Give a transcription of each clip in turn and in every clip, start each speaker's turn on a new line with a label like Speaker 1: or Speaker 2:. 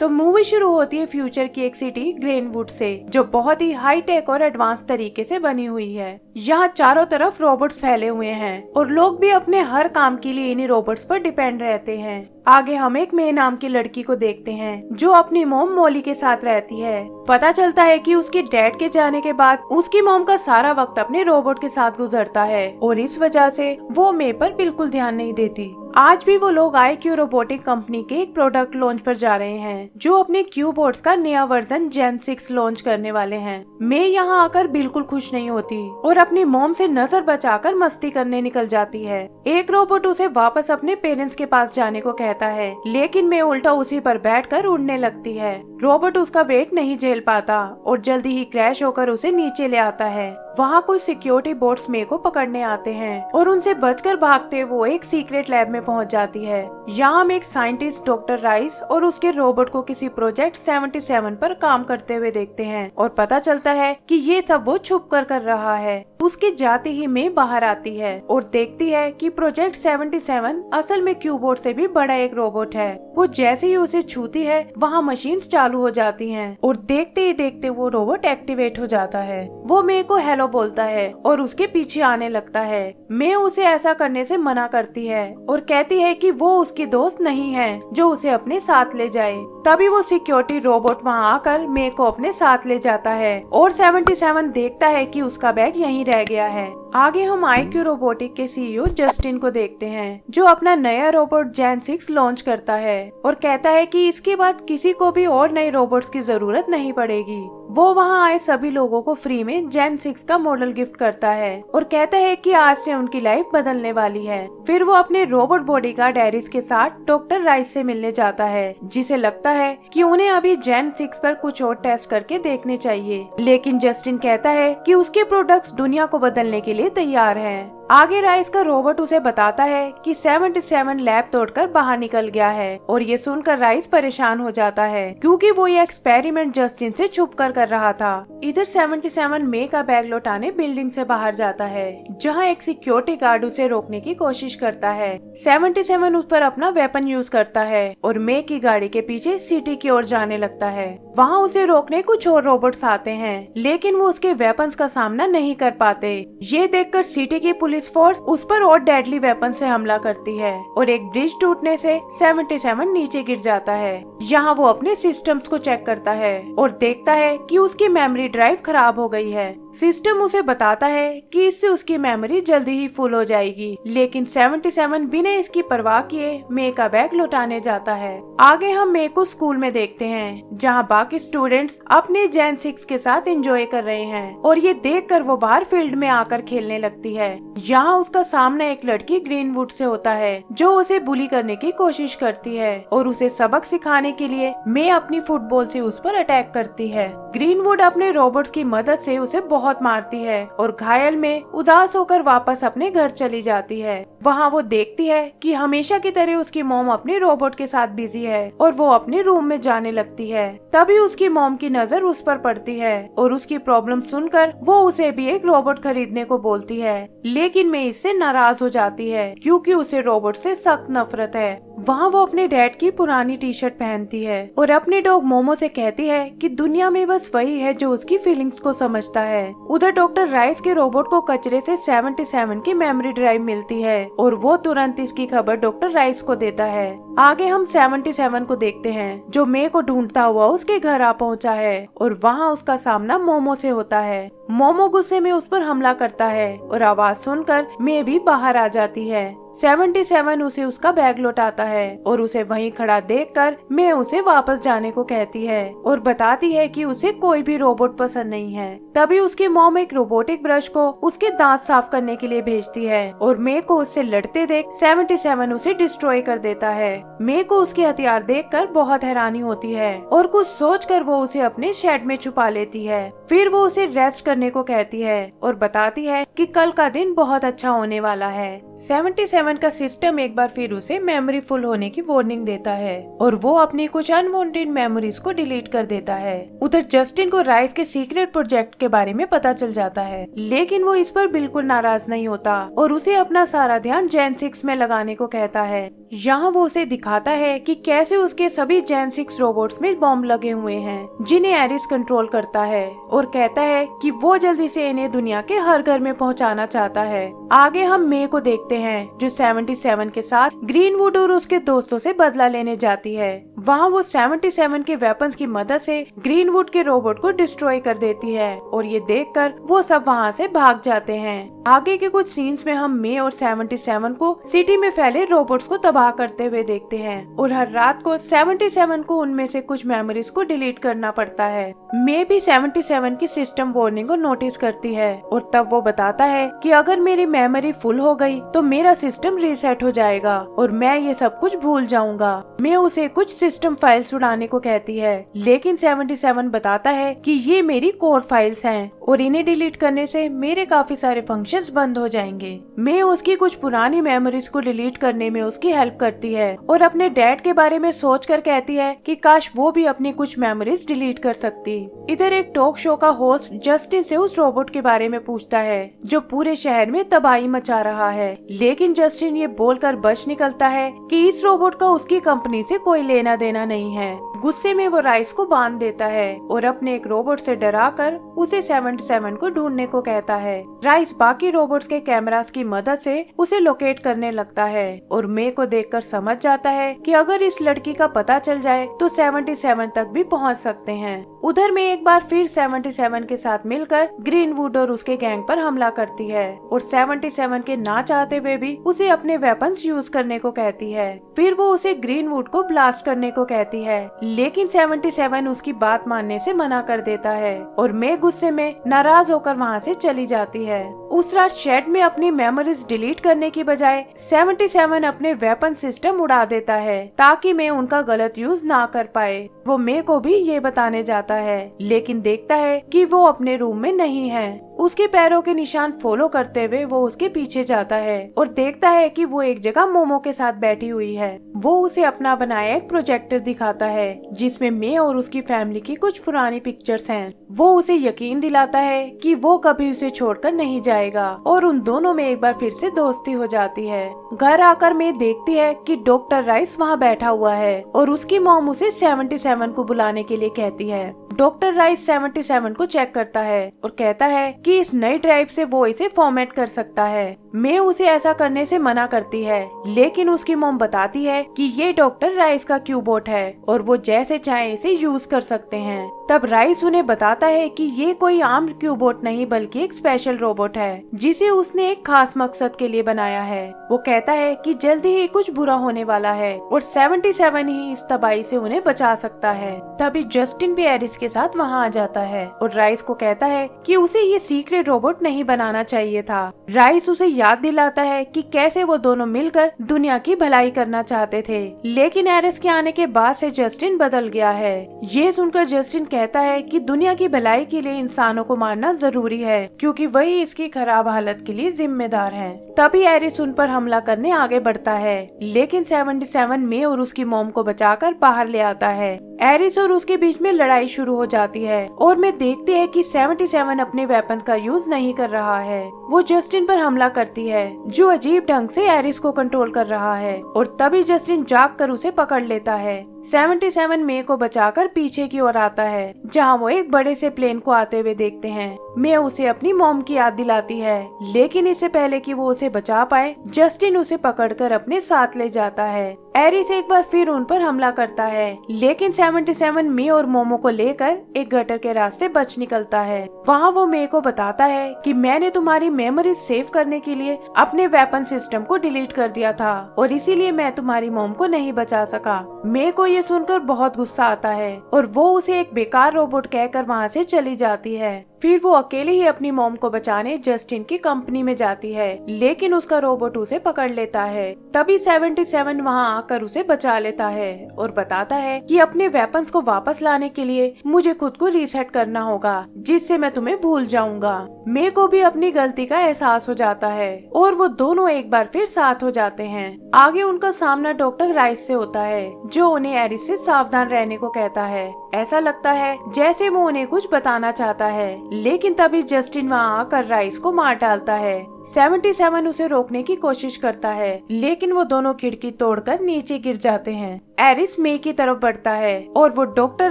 Speaker 1: तो मूवी शुरू होती है फ्यूचर की एक सिटी ग्लेनवुड से, जो बहुत ही हाई टेक और एडवांस तरीके से बनी हुई है। यहाँ चारों तरफ रोबोट्स फैले हुए हैं और लोग भी अपने हर काम के लिए इन्हीं रोबोट्स पर डिपेंड रहते हैं। आगे हम एक मे नाम की लड़की को देखते हैं जो अपनी मॉम मॉली के साथ रहती है। पता चलता है कि उसके डैड के जाने के बाद उसकी मॉम का सारा वक्त अपने रोबोट के साथ गुजरता है और इस वजह से वो मे पर बिल्कुल ध्यान नहीं देती। आज भी वो लोग IQ रोबोटिक कंपनी के एक प्रोडक्ट लॉन्च पर जा रहे हैं जो अपने क्यूबोर्ड्स का नया वर्जन जेन 6 लॉन्च करने वाले हैं। मे यहाँ आकर बिल्कुल खुश नहीं होती और अपनी मॉम से नजर बचाकर मस्ती करने निकल जाती है। एक रोबोट उसे वापस अपने पेरेंट्स के पास जाने को कहता है, लेकिन मे उल्टा उसी पर बैठकर उड़ने लगती है। रोबोट उसका वेट नहीं झेल पाता और जल्दी ही क्रैश होकर उसे नीचे ले आता है। वहाँ कुछ सिक्योरिटी बोट्स मे को पकड़ने आते हैं और उनसे बचकर भागते वो एक सीक्रेट लैब में पहुंच जाती है। यहाँ हम एक साइंटिस्ट डॉक्टर राइस और उसके रोबोट को किसी प्रोजेक्ट 77 पर काम करते हुए देखते हैं और पता चलता है कि ये सब वो छुप कर रहा है। उसकी जाते ही मे बाहर आती है और देखती है कि प्रोजेक्ट 77 असल में क्यूबोर्ड से भी बड़ा एक रोबोट है। वो जैसे ही उसे छूती है वहाँ मशीन चालू हो जाती हैं और देखते ही देखते वो रोबोट एक्टिवेट हो जाता है। वो मे को हेलो बोलता है और उसके पीछे आने लगता है। मे उसे ऐसा करने से मना करती है और कहती है कि वो उसकी दोस्त नहीं है जो उसे अपने साथ ले जाए। तभी वो सिक्योरिटी रोबोट वहाँ आकर मे को अपने साथ ले जाता है और 77 देखता है कि उसका बैग यहीं रह गया है। आगे हम IQ रोबोटिक के CEO जस्टिन को देखते हैं जो अपना नया रोबोट जेन 6 लॉन्च करता है और कहता है कि इसके बाद किसी को भी और नए रोबोट्स की जरूरत नहीं पड़ेगी। वो वहाँ आए सभी लोगों को फ्री में जेन 6 का मॉडल गिफ्ट करता है और कहता है कि आज से उनकी लाइफ बदलने वाली है। फिर वो अपने रोबोट बॉडीगार्ड एरिस के साथ डॉक्टर राइस से मिलने जाता है, जिसे लगता है कि उन्हें अभी जेन 6 पर कुछ और टेस्ट करके देखने चाहिए, लेकिन जस्टिन कहता है कि उसके प्रोडक्ट्स दुनिया को बदलने के लिए तैयार हैं। आगे राइस का रोबोट उसे बताता है कि 77 लैब तोड़कर बाहर निकल गया है और ये सुनकर राइस परेशान हो जाता है क्योंकि वो ये एक्सपेरिमेंट जस्टिन से छुप कर रहा था। इधर 77 मे का बैग लौटाने बिल्डिंग से बाहर जाता है जहां एक सिक्योरिटी गार्ड उसे रोकने की कोशिश करता है। 77 उस पर अपना वेपन यूज करता है और मे की गाड़ी के पीछे सिटी की ओर जाने लगता है। वहाँ उसे रोकने कुछ और रोबोट्स आते हैं, लेकिन वो उसके वेपन्स का सामना नहीं कर पाते। ये देखकर सिटी की पुलिस फोर्स उस पर और डेडली वेपन से हमला करती है और एक ब्रिज टूटने से 77 नीचे गिर जाता है। यहाँ वो अपने सिस्टम्स को चेक करता है और देखता है कि उसकी मेमोरी ड्राइव खराब हो गई है। सिस्टम उसे बताता है कि इससे उसकी मेमोरी जल्दी ही फुल हो जाएगी, लेकिन 77 बिना इसकी परवाह किए मे का बैग लौटाने जाता है। आगे हम मे को स्कूल में देखते हैं जहाँ बाकी स्टूडेंट्स अपने जेन 6 के साथ एंजॉय कर रहे हैं और ये देखकर वो बाहर फील्ड में आकर खेलने लगती है। यहाँ उसका सामना एक लड़की ग्रीनवुड से होता है जो उसे बुली करने की कोशिश करती है और उसे सबक सिखाने के लिए मे अपनी फुटबॉल से उस पर अटैक करती है। ग्रीनवुड अपने रोबोट्स की मदद से उसे बहुत मारती है और घायल में उदास होकर वापस अपने घर चली जाती है। वहाँ वो देखती है कि हमेशा की तरह उसकी मॉम अपने रोबोट के साथ बिजी है और वो अपने रूम में जाने लगती है। तभी उसकी मॉम की नजर उस पर पड़ती है और उसकी प्रॉब्लम सुनकर वो उसे भी एक रोबोट खरीदने को बोलती है, लेकिन मे इससे नाराज हो जाती है क्योंकि उसे रोबोट से सख्त नफरत है। वहाँ वो अपने डैड की पुरानी टी शर्ट पहनती है और अपने डॉग मोमो से कहती है कि दुनिया में बस वही है जो उसकी फीलिंग्स को समझता है। उधर डॉक्टर राइस के रोबोट को कचरे से 77 की मेमोरी ड्राइव मिलती है और वो तुरंत इसकी खबर डॉक्टर राइस को देता है। आगे हम 77 को देखते हैं जो मे को ढूंढता हुआ उसके घर आ पहुंचा है और वहाँ उसका सामना मोमो से होता है। मोमो गुस्से में उस पर हमला करता है और आवाज सुनकर मे भी बाहर आ जाती है। 77 उसे उसका बैग लौटाता है और उसे वहीं खड़ा देखकर मे उसे वापस जाने को कहती है और बताती है कि उसे कोई भी रोबोट पसंद नहीं है। तभी उसकी मॉम एक रोबोटिक ब्रश को उसके दांत साफ करने के लिए भेजती है और मे को उससे लड़ते देख 77 उसे डिस्ट्रॉय कर देता है। मे को उसके हथियार देखकर बहुत हैरानी होती है और कुछ सोचकर वो उसे अपने शेड में छुपा लेती है। फिर वो उसे रेस्ट करने को कहती है और बताती है कि कल का दिन बहुत अच्छा होने वाला है। 77 का सिस्टम एक बार फिर उसे मेमोरी फुल होने की वार्निंग देता है और वो अपनी कुछ अनवांटेड मेमोरीज को डिलीट कर देता है। उधर जस्टिन को राइस के सीक्रेट प्रोजेक्ट के बारे में पता चल जाता है, लेकिन वो इस पर बिल्कुल नाराज नहीं होता और उसे अपना सारा ध्यान जेन 6 में लगाने को कहता है। यहाँ वो उसे दिखाता है कि कैसे उसके सभी जेन 6 रोबोट्स में बॉम्ब लगे हुए हैं जिन्हें एरिस कंट्रोल करता है, और कहता है कि वो जल्दी से इन्हें दुनिया के हर घर में पहुँचाना चाहता है। आगे हम मे को देखते हैं जो 77 के साथ ग्रीनवुड और उसके दोस्तों से बदला लेने जाती है। वहाँ वो 77 के वेपन्स की मदद से ग्रीनवुड के रोबोट को डिस्ट्रॉय कर देती है, और ये देखकर वो सब वहाँ से भाग जाते हैं। आगे के कुछ सीन्स में हम मे और 77 को सिटी में फैले रोबोट्स को तबाह करते हुए देखते हैं, और हर रात को 77 को उनमें से कुछ मेमोरीज को डिलीट करना पड़ता है। मे भी 77 की सिस्टम वार्निंग को नोटिस करती है, और तब वो बताता है कि अगर मेरी मेमोरी फुल हो गई तो मेरा सिस्टम रीसेट हो जाएगा और मैं ये सब कुछ भूल जाऊंगा। मैं उसे कुछ सिस्टम फाइल्स उड़ाने को कहती है, लेकिन 77 बताता है कि ये मेरी कोर फाइल्स हैं और इन्हें डिलीट करने से मेरे काफी सारे फंक्शंस बंद हो जाएंगे। मैं उसकी कुछ पुरानी मेमोरीज को डिलीट करने में उसकी हेल्प करती है और अपने डैड के बारे में सोचकर कहती है कि काश वो भी अपनी कुछ मेमोरीज डिलीट कर सकती। इधर एक टॉक शो का होस्ट जस्टिन से उस रोबोट के बारे में पूछता है जो पूरे शहर में तबाही मचा रहा है, लेकिन जस्टिन ये बोलकर बच निकलता है कि इस रोबोट का उसकी कंपनी से कोई लेना देना नहीं है। गुस्से में वो राइस को बांध देता है और अपने एक रोबोट से डराकर उसे 77 को ढूंढने को कहता है। राइस बाकी रोबोट्स के कैमरास की मदद से उसे लोकेट करने लगता है और मे को देखकर समझ जाता है कि अगर इस लड़की का पता चल जाए तो 77 तक भी पहुंच सकते हैं। उधर में एक बार फिर 77 के साथ मिलकर ग्रीनवुड और उसके गैंग पर हमला करती है और 77 के ना चाहते हुए भी उसे अपने वेपन्स यूज करने को कहती है। फिर वो उसे ग्रीनवुड को ब्लास्ट करने को कहती है, लेकिन 77 उसकी बात मानने से मना कर देता है और मे गुस्से में नाराज होकर वहाँ से चली जाती है। उस रात शेड में अपनी मेमोरीज डिलीट करने की बजाय 77 अपने वेपन सिस्टम उड़ा देता है ताकि मे उनका गलत यूज ना कर पाए। वो मे को भी ये बताने जाता है, लेकिन देखता है कि वो अपने रूम में नहीं है। उसके पैरों के निशान फॉलो करते हुए वो उसके पीछे जाता है और देखता है कि वो एक जगह मोमो के साथ बैठी हुई है। वो उसे अपना बनाया एक प्रोजेक्टर दिखाता है जिसमें मे और उसकी फैमिली की कुछ पुरानी पिक्चर्स हैं। वो उसे यकीन दिलाता है कि वो कभी उसे छोड़कर नहीं जाएगा और उन दोनों में एक बार फिर से दोस्ती हो जाती है। घर आकर मे देखती है कि डॉक्टर राइस वहाँ बैठा हुआ है और उसकी मॉम उसे 77 को बुलाने के लिए कहती है। डॉक्टर राइस 77 को चेक करता है और कहता है कि इस नई ड्राइव से वो इसे फॉर्मेट कर सकता है। मे उसे ऐसा करने से मना करती है, लेकिन उसकी मॉम बताती है कि ये डॉक्टर राइस का क्यूबोट है और वो जैसे चाहे इसे यूज कर सकते हैं। तब राइस उन्हें बताता है कि ये कोई आम क्यूबोट नहीं बल्कि एक स्पेशल रोबोट है जिसे उसने एक खास मकसद के लिए बनाया है। वो कहता है कि जल्दी ही कुछ बुरा होने वाला है और 77 ही इस तबाही से उन्हें बचा सकता है। तभी जस्टिन भी एरिस के साथ वहाँ आ जाता है और राइस को कहता है कि उसे ये सीक्रेट रोबोट नहीं बनाना चाहिए था। राइस उसे याद दिलाता है कि कैसे वो दोनों मिलकर दुनिया की भलाई करना चाहते थे, लेकिन एरिस के आने के बाद से जस्टिन बदल गया है। ये सुनकर जस्टिन कहता है कि दुनिया की भलाई के लिए इंसानों को मारना जरूरी है क्योंकि वही इसकी खराब हालत के लिए जिम्मेदार है। तभी एरिस उन पर हमला करने आगे बढ़ता है, लेकिन 77 मे और उसकी मॉम को बचाकर बाहर ले आता है। एरिस और उसके बीच में लड़ाई शुरू हो जाती है और मैं देखती है कि 77 अपने वेपन का यूज नहीं कर रहा है। वो जस्टिन पर हमला करती है जो अजीब ढंग से एरिस को कंट्रोल कर रहा है और तभी जस्टिन जाग कर उसे पकड़ लेता है। 77 मे को बचाकर पीछे की ओर आता है जहाँ वो एक बड़े से प्लेन को आते हुए देखते हैं। मे उसे अपनी मॉम की याद दिलाती है, लेकिन इससे पहले कि वो उसे बचा पाए जस्टिन उसे पकड़कर अपने साथ ले जाता है। एरिस एक बार फिर उन पर हमला करता है, लेकिन 77 मे और मोमो को लेकर एक गटर के रास्ते बच निकलता है। वहाँ वो मे को बताता है कि मैंने तुम्हारी मेमोरीज सेव करने के लिए अपने वेपन सिस्टम को डिलीट कर दिया था और इसीलिए मैं तुम्हारी मॉम को नहीं बचा सका। मे को ये सुनकर बहुत गुस्सा आता है और वो उसे एक बेकार रोबोट कहकर वहाँ से चली जाती है। फिर वो अकेले ही अपनी मॉम को बचाने जस्टिन की कंपनी में जाती है, लेकिन उसका रोबोट उसे पकड़ लेता है। तभी 77 वहाँ आकर उसे बचा लेता है और बताता है कि अपने वेपन्स को वापस लाने के लिए मुझे खुद को रीसेट करना होगा जिससे मैं तुम्हें भूल जाऊंगा। मे को भी अपनी गलती का एहसास हो जाता है और वो दोनों एक बार फिर साथ हो जाते हैं। आगे उनका सामना डॉक्टर राइस से होता है जो उन्हें एरिस से सावधान रहने को कहता है। ऐसा लगता है जैसे वो उन्हें कुछ बताना चाहता है, लेकिन तभी जस्टिन वहाँ आकर राइस को मार डालता है। 77 उसे रोकने की कोशिश करता है, लेकिन वो दोनों खिड़की तोड़कर नीचे गिर जाते हैं। एरिस मे की तरफ बढ़ता है और वो डॉक्टर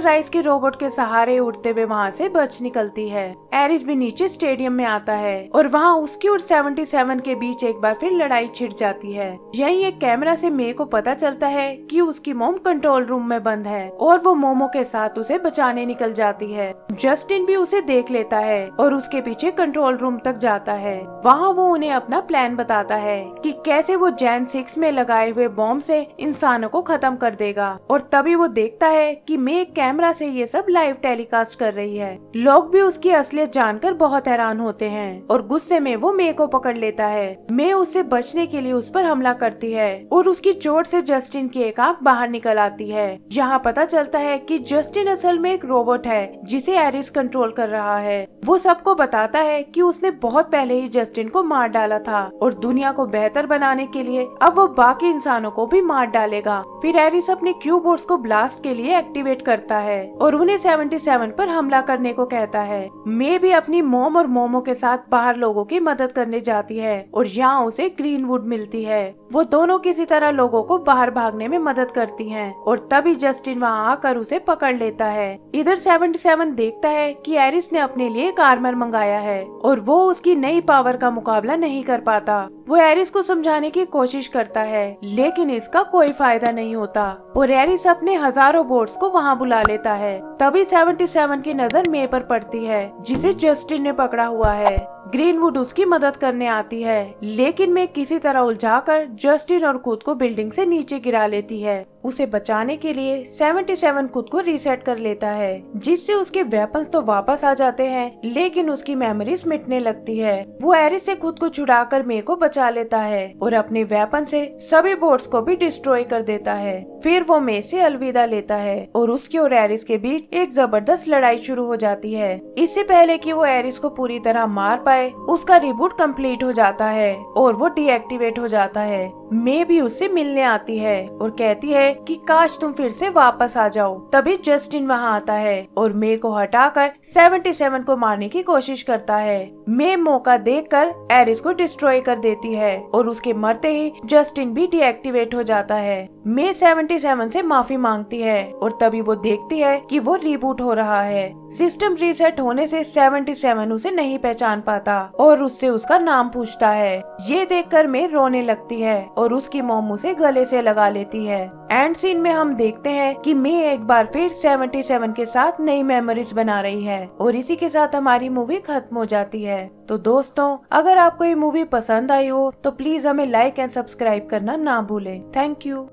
Speaker 1: राइस के रोबोट के सहारे उड़ते हुए वहाँ से बच निकलती है। एरिस भी नीचे स्टेडियम में आता है और वहाँ उसकी और 77 के बीच एक बार फिर लड़ाई छिड़ जाती है। यहीं एक कैमरा से मे को पता चलता है कि उसकी मोम कंट्रोल रूम में बंद है और वो मोमो के साथ उसे बचाने निकल जाती है। जस्टिन भी उसे देख लेता है और उसके पीछे कंट्रोल रूम तक जाता है। वहाँ वो उन्हें अपना प्लान बताता है कि कैसे वो जैन 6 में लगाए हुए बॉम्ब से इंसानों को खत्म कर देगा। और तभी वो देखता है कि मे कैमरा से ये सब लाइव टेलीकास्ट कर रही है। लोग भी उसकी असलियत जानकर बहुत हैरान होते हैं और गुस्से में वो मे को पकड़ लेता है। मे उससे बचने के लिए उस पर हमला करती है और उसकी चोट से जस्टिन की एक आंख बाहर निकल आती है। यहाँ पता चलता है कि जस्टिन असल में एक रोबोट है जिसे एरिस कंट्रोल कर रहा है। वो सबको बताता है कि उसने बहुत पहले ही जस्टिन को मार डाला था और दुनिया को बेहतर बनाने के लिए अब वो बाकी इंसानों को भी मार डालेगा। फिर एरिस अपने क्यूबोर्ड्स को ब्लास्ट के लिए एक्टिवेट करता है और उन्हें 77 पर हमला करने को कहता है। मे भी अपनी मोम और मोमो के साथ बाहर लोगों की मदद करने जाती है और यहाँ उसे ग्रीनवुड मिलती है। वो दोनों किसी तरह लोगों को बाहर भागने में मदद करती हैं और तभी जस्टिन वहाँ आकर उसे पकड़ लेता है। इधर 77 देखता है कि एरिस ने अपने लिए एक आर्मर मंगाया है और वो उसकी नई पावर का मुकाबला नहीं कर पाता। वो एरिस को समझाने की कोशिश करता है, लेकिन इसका कोई फायदा नहीं होता और एरिस अपने हजारों बोट्स को वहाँ बुला लेता है। तभी 77 की नजर मे पर पड़ती है जिसे जस्टिन ने पकड़ा हुआ है। ग्रीनवुड उसकी मदद करने आती है, लेकिन मे किसी तरह उलझाकर जस्टिन और खुद को बिल्डिंग से नीचे गिरा लेती है। उसे बचाने के लिए 77 खुद को रीसेट कर लेता है, जिससे उसके वेपन्स तो वापस आ जाते हैं, लेकिन उसकी मेमोरीज मिटने लगती है। वो एरिस से खुद को छुड़ाकर मे को बचा लेता है और अपने वेपन से सभी बोट्स को भी डिस्ट्रॉय कर देता है। फिर वो मे से अलविदा लेता है और उसकी और एरिस के बीच एक जबरदस्त लड़ाई शुरू हो जाती है। इससे पहले कि वो एरिस को पूरी तरह मार पाए, उसका रिबूट कंप्लीट हो जाता है और वो डीएक्टिवेट हो जाता है। मे भी उससे मिलने आती है और कहती है कि काश तुम फिर से वापस आ जाओ। तभी जस्टिन वहाँ आता है और मे को हटाकर 77 को मारने की कोशिश करता है। मे मौका देखकर एरिस को डिस्ट्रॉय कर देती है और उसके मरते ही जस्टिन भी डीएक्टिवेट हो जाता है। मे 77 से माफी मांगती है और तभी वो देखती है कि वो रिबूट हो रहा है। सिस्टम रीसेट होने से 77 उसे नहीं पहचान पाता और उससे उसका नाम पूछता है। ये देखकर मे रोने लगती है और उसकी मॉम उसे गले से लगा लेती है। एंड सीन में हम देखते हैं कि मे एक बार फिर 77 के साथ नई मेमोरीज बना रही है और इसी के साथ हमारी मूवी खत्म हो जाती है। तो दोस्तों, अगर आपको ये मूवी पसंद आई हो तो प्लीज हमें लाइक एंड सब्सक्राइब करना ना भूलें। Thank you.